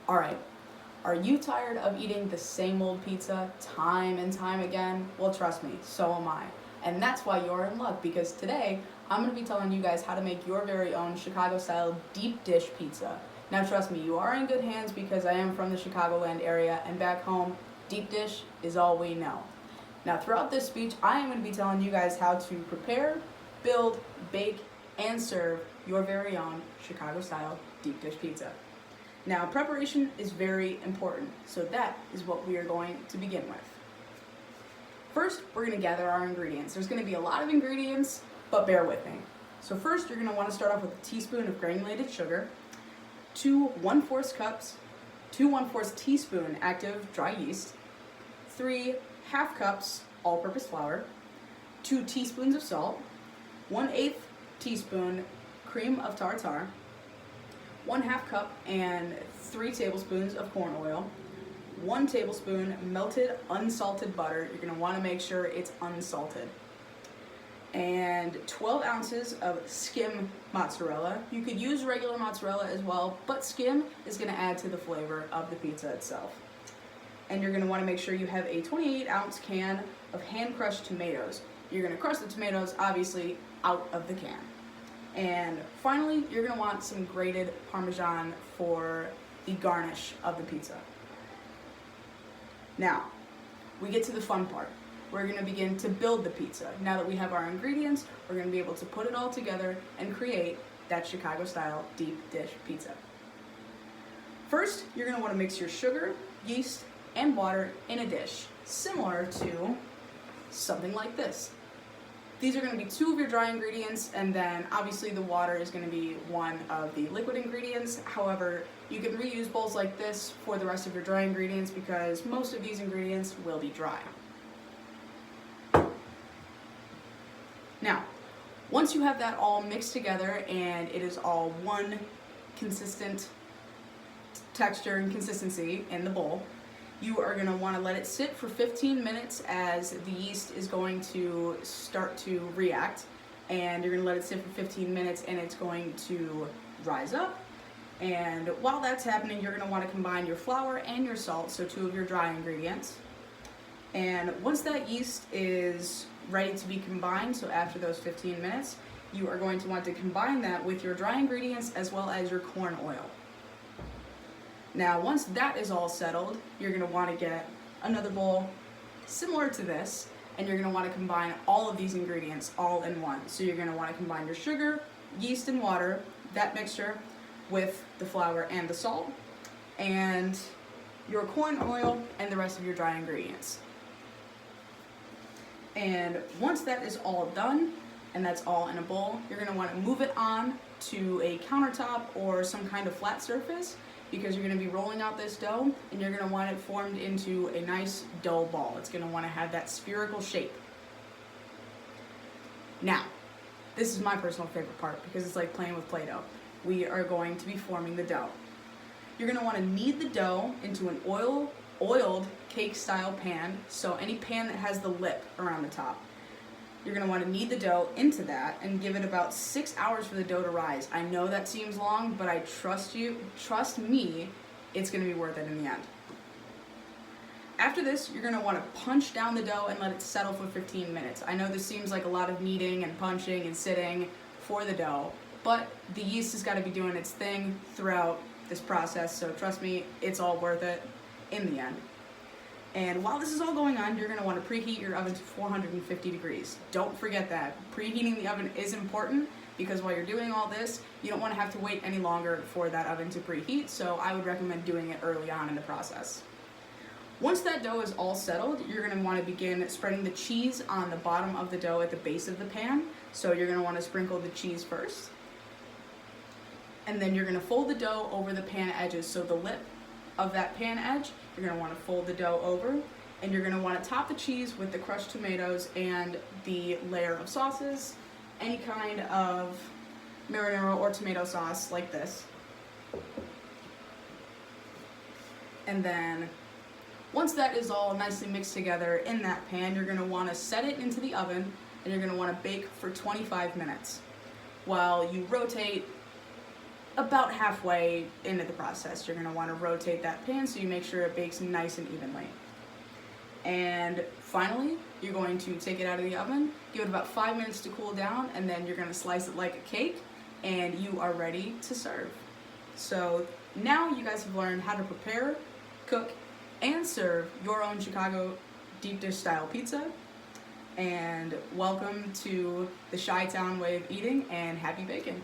Alright, are you tired of eating the same old pizza time and time again? Well, trust me, so am I. And that's why you're in luck, because today I'm going to be telling you guys how to make your very own Chicago-style deep dish pizza. Now trust me, you are in good hands because I am from the Chicagoland area, and back home, deep dish is all we know. Now throughout this speech, I am going to be telling you guys how to prepare, build, bake, and serve your very own Chicago-style deep dish pizza. Now, preparation is very important, so that is what we are going to begin with. First, we're going to gather our ingredients. There's going to be a lot of ingredients, but bear with me. So first, you're going to want to start off with a teaspoon of granulated sugar, 2 1/4 cups, 2 1/4 teaspoon active dry yeast, 3 1/2 cups all-purpose flour, 2 teaspoons of salt, 1/8 teaspoon cream of tartar, 1/2 cup and 3 tablespoons of corn oil, 1 tablespoon melted unsalted butter. You're going to want to make sure it's unsalted. And 12 ounces of skim mozzarella. You could use regular mozzarella as well, but skim is going to add to the flavor of the pizza itself. And you're going to want to make sure you have a 28-ounce can of hand-crushed tomatoes. You're going to crush the tomatoes, obviously, out of the can. And finally, you're going to want some grated Parmesan for the garnish of the pizza. Now, we get to the fun part. We're going to begin to build the pizza. Now that we have our ingredients, we're going to be able to put it all together and create that Chicago-style deep dish pizza. First, you're going to want to mix your sugar, yeast, and water in a dish, similar to something like this. These are going to be 2 of your dry ingredients, and then obviously the water is going to be 1 of the liquid ingredients. However, you can reuse bowls like this for the rest of your dry ingredients because most of these ingredients will be dry. Now, once you have that all mixed together and it is all one consistent texture and consistency in the bowl, you are going to want to let it sit for 15 minutes as the yeast is going to start to react. And you're going to let it sit for 15 minutes and it's going to rise up. And while that's happening, you're going to want to combine your flour and your salt, so 2 of your dry ingredients. And once that yeast is ready to be combined, so after those 15 minutes, you are going to want to combine that with your dry ingredients as well as your corn oil. Now, once that is all settled, you're going to want to get another bowl similar to this, and you're going to want to combine all of these ingredients all in one. So you're going to want to combine your sugar, yeast, and water, that mixture, with the flour and the salt, and your corn oil, and the rest of your dry ingredients. And once that is all done, and that's all in a bowl, you're going to want to move it on to a countertop or some kind of flat surface, because you're going to be rolling out this dough and you're going to want it formed into a nice dough ball. It's going to want to have that spherical shape. Now, this is my personal favorite part because it's like playing with Play-Doh. We are going to be forming the dough. You're going to want to knead the dough into an oiled cake-style pan, so any pan that has the lip around the top. You're going to want to knead the dough into that and give it about 6 hours for the dough to rise. I know that seems long, but I trust me, it's going to be worth it in the end. After this, you're going to want to punch down the dough and let it settle for 15 minutes. I know this seems like a lot of kneading and punching and sitting for the dough, but the yeast has got to be doing its thing throughout this process, so trust me, it's all worth it in the end. And while this is all going on, you're going to want to preheat your oven to 450 degrees. Don't forget that. Preheating the oven is important because while you're doing all this, you don't want to have to wait any longer for that oven to preheat, so I would recommend doing it early on in the process. Once that dough is all settled, you're going to want to begin spreading the cheese on the bottom of the dough at the base of the pan. So you're going to want to sprinkle the cheese first. And then you're going to fold the dough over the pan edges, so the lip of that pan edge, you're going to want to fold the dough over, and you're going to want to top the cheese with the crushed tomatoes and the layer of sauces, any kind of marinara or tomato sauce like this. And then once that is all nicely mixed together in that pan, you're going to want to set it into the oven, and you're going to want to bake for 25 minutes while you rotate about halfway into the process, you're gonna wanna rotate that pan so you make sure it bakes nice and evenly. And finally, you're going to take it out of the oven, give it about 5 minutes to cool down, and then you're gonna slice it like a cake, and you are ready to serve. So now you guys have learned how to prepare, cook, and serve your own Chicago deep dish style pizza. And welcome to the Chi-Town way of eating, and happy baking.